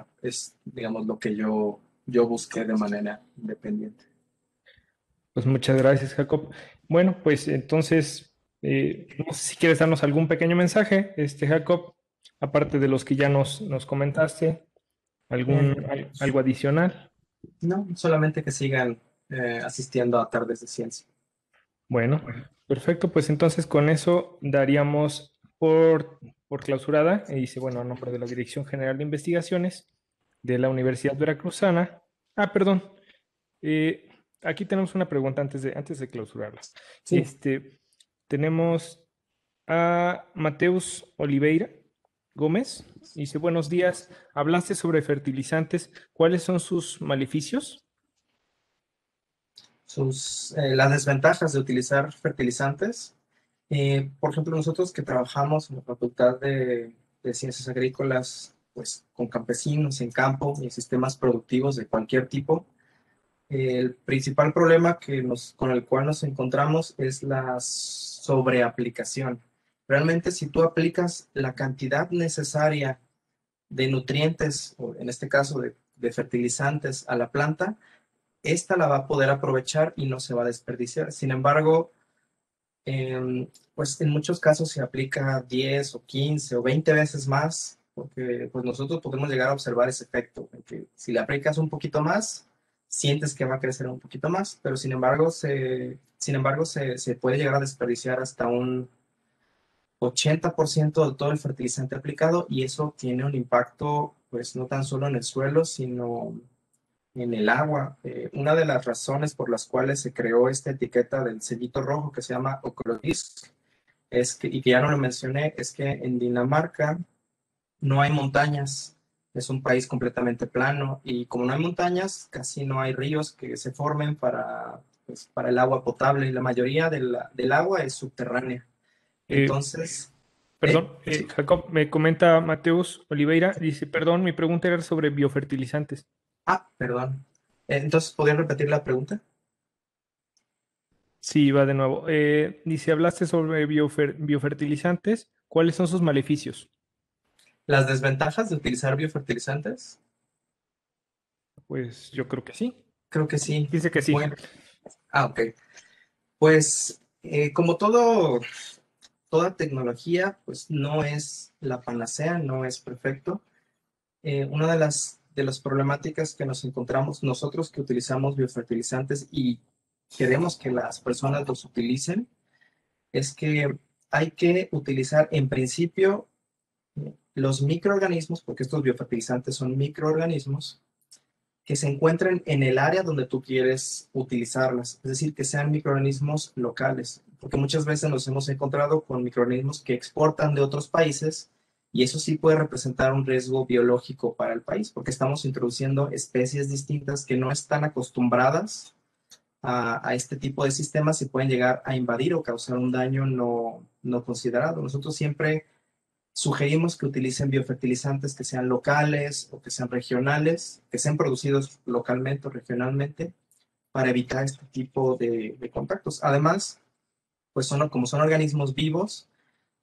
digamos, lo que yo busqué de manera independiente. Pues muchas gracias, Jacob. Bueno, pues entonces, no sé si quieres darnos algún pequeño mensaje, Jacob, aparte de los que ya nos comentaste, algo adicional. No, solamente que sigan asistiendo a tardes de ciencia. Bueno, perfecto, pues entonces con eso daríamos por clausurada, y dice, bueno, a nombre de la Dirección General de Investigaciones de la Universidad Veracruzana. Perdón, aquí tenemos una pregunta antes de clausurarla. Sí. Tenemos a Mateus Oliveira Gómez. Dice, buenos días, hablaste sobre fertilizantes. ¿Cuáles son sus maleficios? Las desventajas de utilizar fertilizantes. Por ejemplo, nosotros que trabajamos en la Facultad de Ciencias Agrícolas, pues con campesinos en campo y en sistemas productivos de cualquier tipo, el principal problema con el cual nos encontramos es la sobreaplicación. Realmente, si tú aplicas la cantidad necesaria de nutrientes, o en este caso de fertilizantes a la planta, esta la va a poder aprovechar y no se va a desperdiciar. Sin embargo, pues en muchos casos se aplica 10 o 15 o 20 veces más, porque pues nosotros podemos llegar a observar ese efecto, que si le aplicas un poquito más, sientes que va a crecer un poquito más, pero sin embargo se puede llegar a desperdiciar hasta un 80% de todo el fertilizante aplicado, y eso tiene un impacto pues no tan solo en el suelo, sino en el agua. Una de las razones por las cuales se creó esta etiqueta del sellito rojo que se llama Ökologisk, y que ya no lo mencioné, es que en Dinamarca no hay montañas, es un país completamente plano, y como no hay montañas, casi no hay ríos que se formen para el agua potable, y la mayoría del agua es subterránea. Entonces... Perdón, Jacob, me comenta Mateus Oliveira, dice, perdón, mi pregunta era sobre biofertilizantes. Perdón. Entonces, ¿podrían repetir la pregunta? Sí, va de nuevo. Dice, hablaste sobre biofertilizantes. ¿Cuáles son sus maleficios? Las desventajas de utilizar biofertilizantes. Pues yo creo que sí. Creo que sí. Dice que sí. Bueno, ok. Pues como toda tecnología, pues no es la panacea, no es perfecto. Una de las problemáticas que nos encontramos nosotros que utilizamos biofertilizantes y queremos que las personas los utilicen es que hay que utilizar en principio los microorganismos, porque estos biofertilizantes son microorganismos, que se encuentren en el área donde tú quieres utilizarlas, es decir, que sean microorganismos locales, porque muchas veces nos hemos encontrado con microorganismos que exportan de otros países y eso sí puede representar un riesgo biológico para el país, porque estamos introduciendo especies distintas que no están acostumbradas a este tipo de sistemas y pueden llegar a invadir o causar un daño no considerado. Nosotros siempre sugerimos que utilicen biofertilizantes que sean locales o que sean regionales, que sean producidos localmente o regionalmente para evitar este tipo de contactos. Además, pues como son organismos vivos,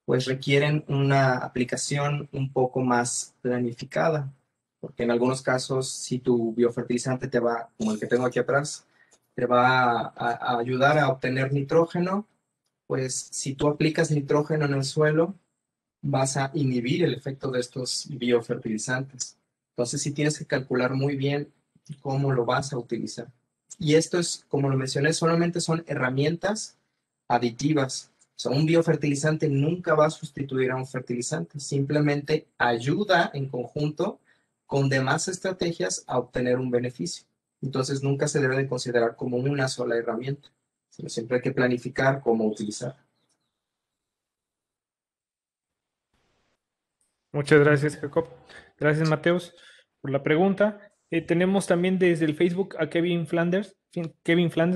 pues requieren una aplicación un poco más planificada, porque en algunos casos, si tu biofertilizante te va, como el que tengo aquí atrás, te va a ayudar a obtener nitrógeno, pues si tú aplicas nitrógeno en el suelo, vas a inhibir el efecto de estos biofertilizantes. Entonces, sí tienes que calcular muy bien cómo lo vas a utilizar. Y esto es, como lo mencioné, solamente son herramientas aditivas. O sea, un biofertilizante nunca va a sustituir a un fertilizante, simplemente ayuda en conjunto con demás estrategias a obtener un beneficio. Entonces, nunca se debe de considerar como una sola herramienta, sino siempre hay que planificar cómo utilizar. Muchas gracias, Jacob. Gracias, Mateus, por la pregunta. Tenemos también desde el Facebook a Kevin Flanders,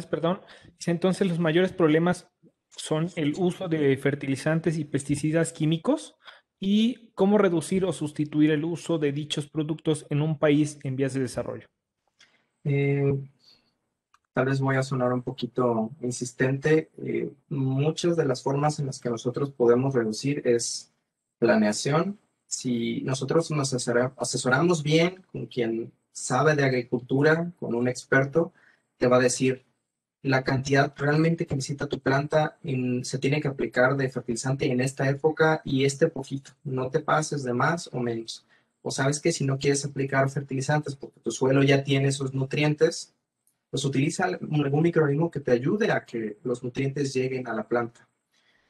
perdón. Dice, entonces, los mayores problemas son el uso de fertilizantes y pesticidas químicos y cómo reducir o sustituir el uso de dichos productos en un país en vías de desarrollo. Eh, Tal vez voy a sonar un poquito insistente. Muchas de las formas en las que nosotros podemos reducir es planeación. Si nosotros nos asesoramos bien con quien sabe de agricultura, con un experto, te va a decir la cantidad realmente que necesita tu planta se tiene que aplicar de fertilizante en esta época y este poquito. No te pases de más o menos. O sabes que si no quieres aplicar fertilizantes porque tu suelo ya tiene esos nutrientes, pues utiliza algún microorganismo que te ayude a que los nutrientes lleguen a la planta.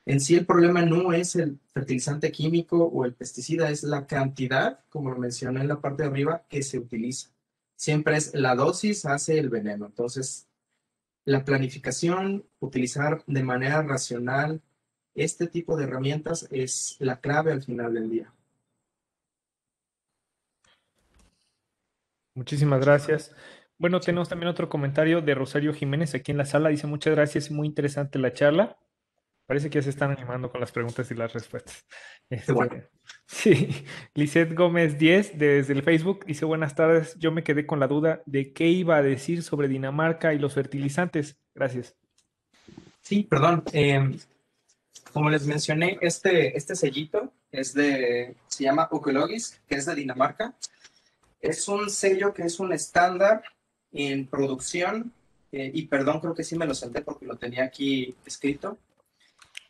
En sí el problema no es el fertilizante químico o el pesticida, es la cantidad, como lo mencioné en la parte de arriba, que se utiliza. Siempre es la dosis hace el veneno. Entonces, la planificación, utilizar de manera racional este tipo de herramientas es la clave al final del día. Muchísimas gracias. Bueno, tenemos también otro comentario de Rosario Jiménez aquí en la sala. Dice, muchas gracias, muy interesante la charla. Parece que ya se están animando con las preguntas y las respuestas. Bueno. Sí, Lisette Gómez 10 desde el Facebook dice, buenas tardes, yo me quedé con la duda de qué iba a decir sobre Dinamarca y los fertilizantes. Gracias. Sí, perdón. Como les mencioné, este sellito se llama Ökologis, que es de Dinamarca. Es un sello que es un estándar en producción, y perdón, creo que sí me lo salté porque lo tenía aquí escrito.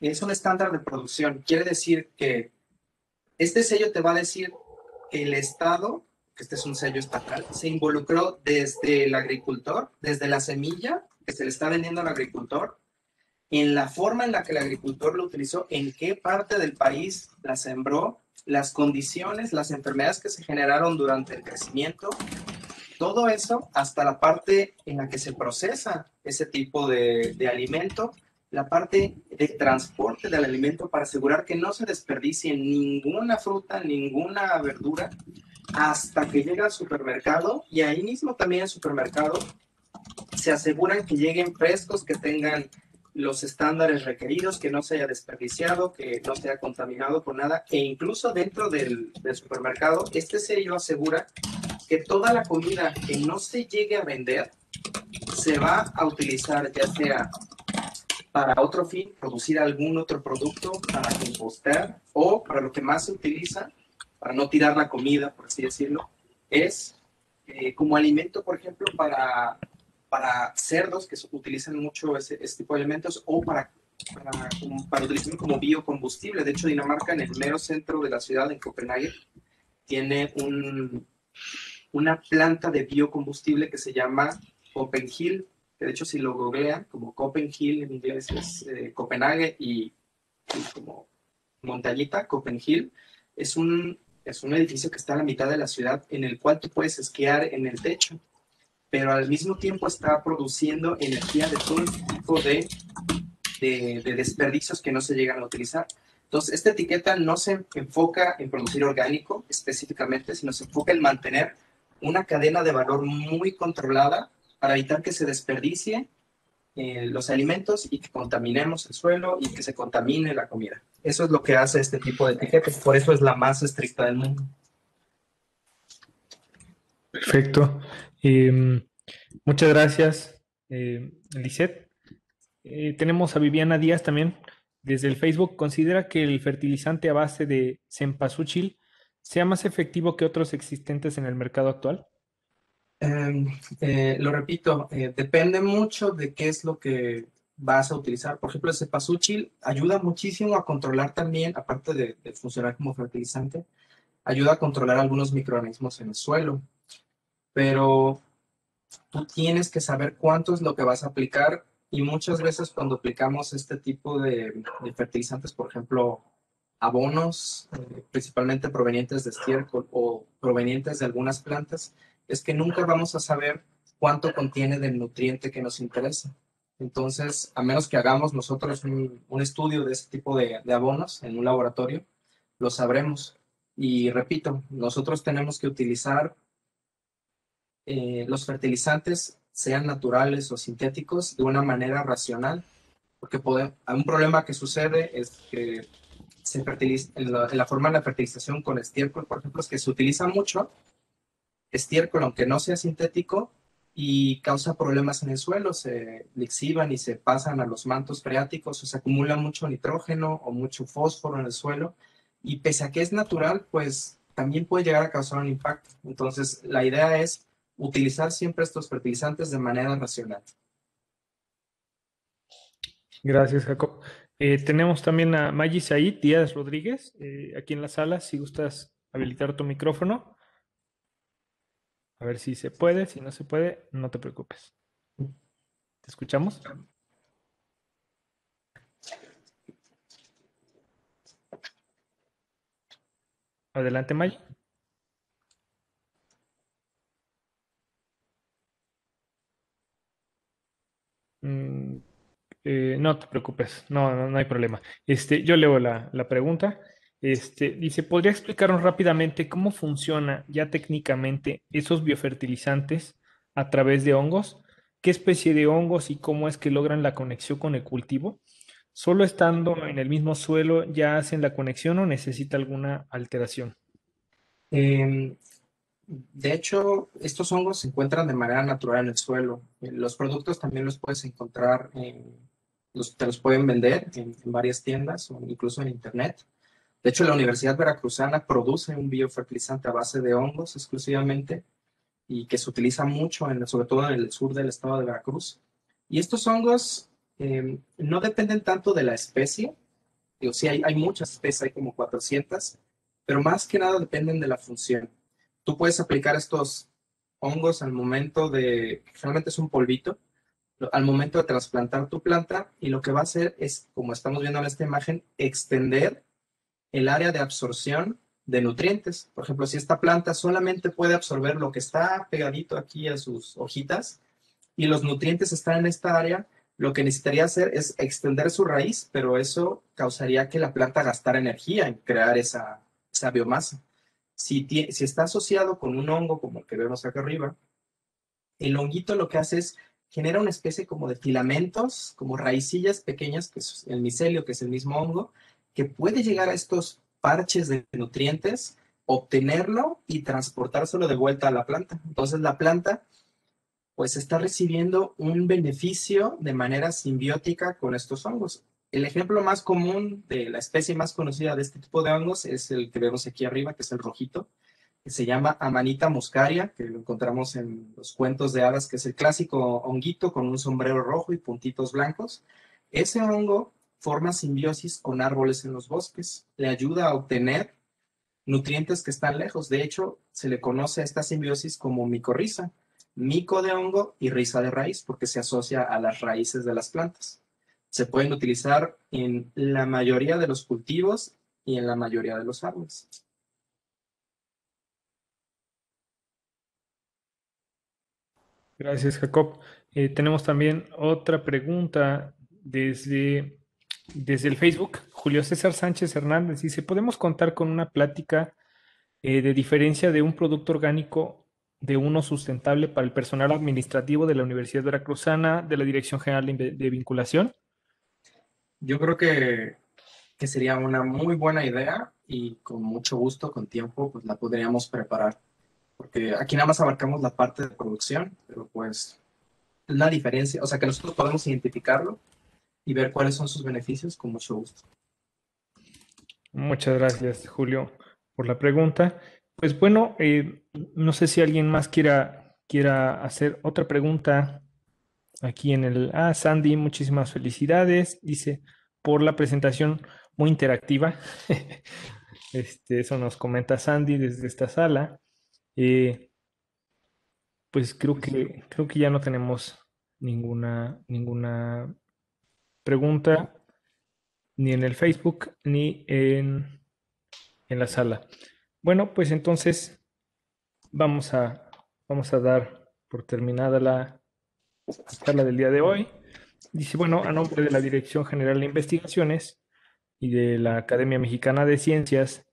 Es un estándar de producción. Quiere decir que este sello te va a decir que el Estado, que este es un sello estatal, se involucró desde el agricultor, desde la semilla que se le está vendiendo al agricultor, en la forma en la que el agricultor lo utilizó, en qué parte del país la sembró, las condiciones, las enfermedades que se generaron durante el crecimiento, todo eso hasta la parte en la que se procesa ese tipo de alimento, la parte de transporte del alimento para asegurar que no se desperdicie ninguna fruta, ninguna verdura, hasta que llega al supermercado, y ahí mismo también en el supermercado se aseguran que lleguen frescos, que tengan los estándares requeridos, que no se haya desperdiciado, que no se haya contaminado con nada, e incluso dentro del supermercado, este sello asegura que toda la comida que no se llegue a vender se va a utilizar ya sea para otro fin, producir algún otro producto, para compostar, o para lo que más se utiliza, para no tirar la comida, por así decirlo, es como alimento, por ejemplo, para cerdos que utilizan mucho ese tipo de alimentos o para utilizar como biocombustible. De hecho, Dinamarca, en el mero centro de la ciudad, en Copenhague, tiene una planta de biocombustible que se llama Copenhill, que de hecho si lo googlean, como Copenhill en inglés es Copenhague y como montañita, Copenhill, es un edificio que está a la mitad de la ciudad en el cual tú puedes esquiar en el techo, pero al mismo tiempo está produciendo energía de todo tipo de desperdicios que no se llegan a utilizar. Entonces, esta etiqueta no se enfoca en producir orgánico específicamente, sino se enfoca en mantener una cadena de valor muy controlada para evitar que se desperdicie los alimentos y que contaminemos el suelo y que se contamine la comida. Eso es lo que hace este tipo de etiquetas, por eso es la más estricta del mundo. Perfecto. Muchas gracias, Lisette. Tenemos a Viviana Díaz también desde el Facebook. ¿Considera que el fertilizante a base de cempasúchil sea más efectivo que otros existentes en el mercado actual? Lo repito, depende mucho de qué es lo que vas a utilizar. Por ejemplo, el cempasúchil ayuda muchísimo a controlar también, aparte de funcionar como fertilizante, ayuda a controlar algunos microorganismos en el suelo. Pero tú tienes que saber cuánto es lo que vas a aplicar y muchas veces cuando aplicamos este tipo de fertilizantes, por ejemplo, abonos, principalmente provenientes de estiércol o provenientes de algunas plantas, es que nunca vamos a saber cuánto contiene del nutriente que nos interesa. Entonces, a menos que hagamos nosotros un estudio de ese tipo de abonos en un laboratorio, lo sabremos. Y repito, nosotros tenemos que utilizar los fertilizantes, sean naturales o sintéticos, de una manera racional, porque un problema que sucede es que se fertiliza, en la forma de la fertilización con estiércol, por ejemplo, es que se utiliza mucho estiércol, aunque no sea sintético, y causa problemas en el suelo, se lixivan y se pasan a los mantos freáticos, o se acumula mucho nitrógeno o mucho fósforo en el suelo, y pese a que es natural, pues también puede llegar a causar un impacto. Entonces, la idea es utilizar siempre estos fertilizantes de manera racional. Gracias, Jacob. Tenemos también a Maggie Said Díaz Rodríguez aquí en la sala. Si gustas habilitar tu micrófono. A ver si se puede. Si no se puede, no te preocupes. ¿Te escuchamos? Adelante, Maggie. No te preocupes, no hay problema. Yo leo la pregunta. Dice, ¿podría explicarnos rápidamente cómo funciona ya técnicamente esos biofertilizantes a través de hongos? ¿Qué especie de hongos y cómo es que logran la conexión con el cultivo? ¿Solo estando en el mismo suelo ya hacen la conexión o necesita alguna alteración? De hecho, estos hongos se encuentran de manera natural en el suelo. Los productos también los puedes encontrar, te los pueden vender en varias tiendas o incluso en internet. De hecho, la Universidad Veracruzana produce un biofertilizante a base de hongos exclusivamente y que se utiliza mucho, sobre todo en el sur del estado de Veracruz. Y estos hongos no dependen tanto de la especie. Digo, sí, hay muchas especies, hay como 400, pero más que nada dependen de la función. Tú puedes aplicar estos hongos al momento generalmente es un polvito, al momento de trasplantar tu planta, y lo que va a hacer es, como estamos viendo en esta imagen, extender el área de absorción de nutrientes. Por ejemplo, si esta planta solamente puede absorber lo que está pegadito aquí a sus hojitas y los nutrientes están en esta área, lo que necesitaría hacer es extender su raíz, pero eso causaría que la planta gastara energía en crear esa biomasa. Si está asociado con un hongo como el que vemos acá arriba, el honguito lo que hace es genera una especie como de filamentos, como raicillas pequeñas, que es el micelio, que es el mismo hongo, que puede llegar a estos parches de nutrientes, obtenerlo y transportárselo de vuelta a la planta. Entonces la planta pues está recibiendo un beneficio de manera simbiótica con estos hongos. El ejemplo más común de la especie más conocida de este tipo de hongos es el que vemos aquí arriba, que es el rojito, que se llama Amanita muscaria, que lo encontramos en los cuentos de hadas, que es el clásico honguito con un sombrero rojo y puntitos blancos. Ese hongo forma simbiosis con árboles en los bosques, le ayuda a obtener nutrientes que están lejos. De hecho, se le conoce a esta simbiosis como micorriza, mico de hongo y risa de raíz, porque se asocia a las raíces de las plantas. Se pueden utilizar en la mayoría de los cultivos y en la mayoría de los árboles. Gracias, Jacob. Tenemos también otra pregunta desde el Facebook. Julio César Sánchez Hernández dice, ¿podemos contar con una plática de diferencia de un producto orgánico de uno sustentable para el personal administrativo de la Universidad Veracruzana, de la Dirección General de Vinculación? Yo creo que sería una muy buena idea y con mucho gusto, con tiempo, pues la podríamos preparar. Porque aquí nada más abarcamos la parte de producción, pero pues la diferencia, o sea, que nosotros podemos identificarlo y ver cuáles son sus beneficios con mucho gusto. Muchas gracias, Julio, por la pregunta. Pues bueno, no sé si alguien más quiera hacer otra pregunta aquí en el... Ah, Sandy, muchísimas felicidades. Dice, por la presentación muy interactiva. Eso nos comenta Sandy desde esta sala. Pues creo que ya no tenemos ninguna pregunta, ni en el Facebook, ni en la sala. Bueno, pues entonces vamos a dar por terminada la charla del día de hoy. Dice, bueno, a nombre de la Dirección General de Investigaciones y de la Academia Mexicana de Ciencias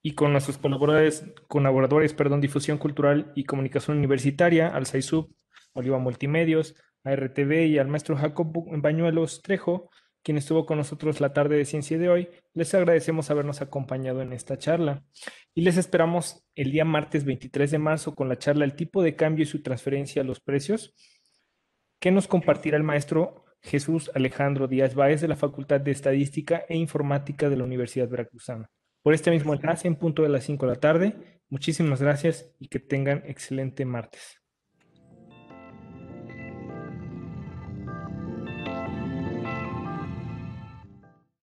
y con nuestros colaboradores, Difusión Cultural y Comunicación Universitaria, al SAISUB, Oliva Multimedios, a RTV y al maestro Jacob Bañuelos Trejo, quien estuvo con nosotros la tarde de ciencia de hoy, les agradecemos habernos acompañado en esta charla y les esperamos el día martes 23 de marzo con la charla El tipo de cambio y su transferencia a los precios, que nos compartirá el maestro Jesús Alejandro Díaz Báez de la Facultad de Estadística e Informática de la Universidad Veracruzana. Por este mismo enlace, en punto de las 5 de la tarde. Muchísimas gracias y que tengan excelente martes.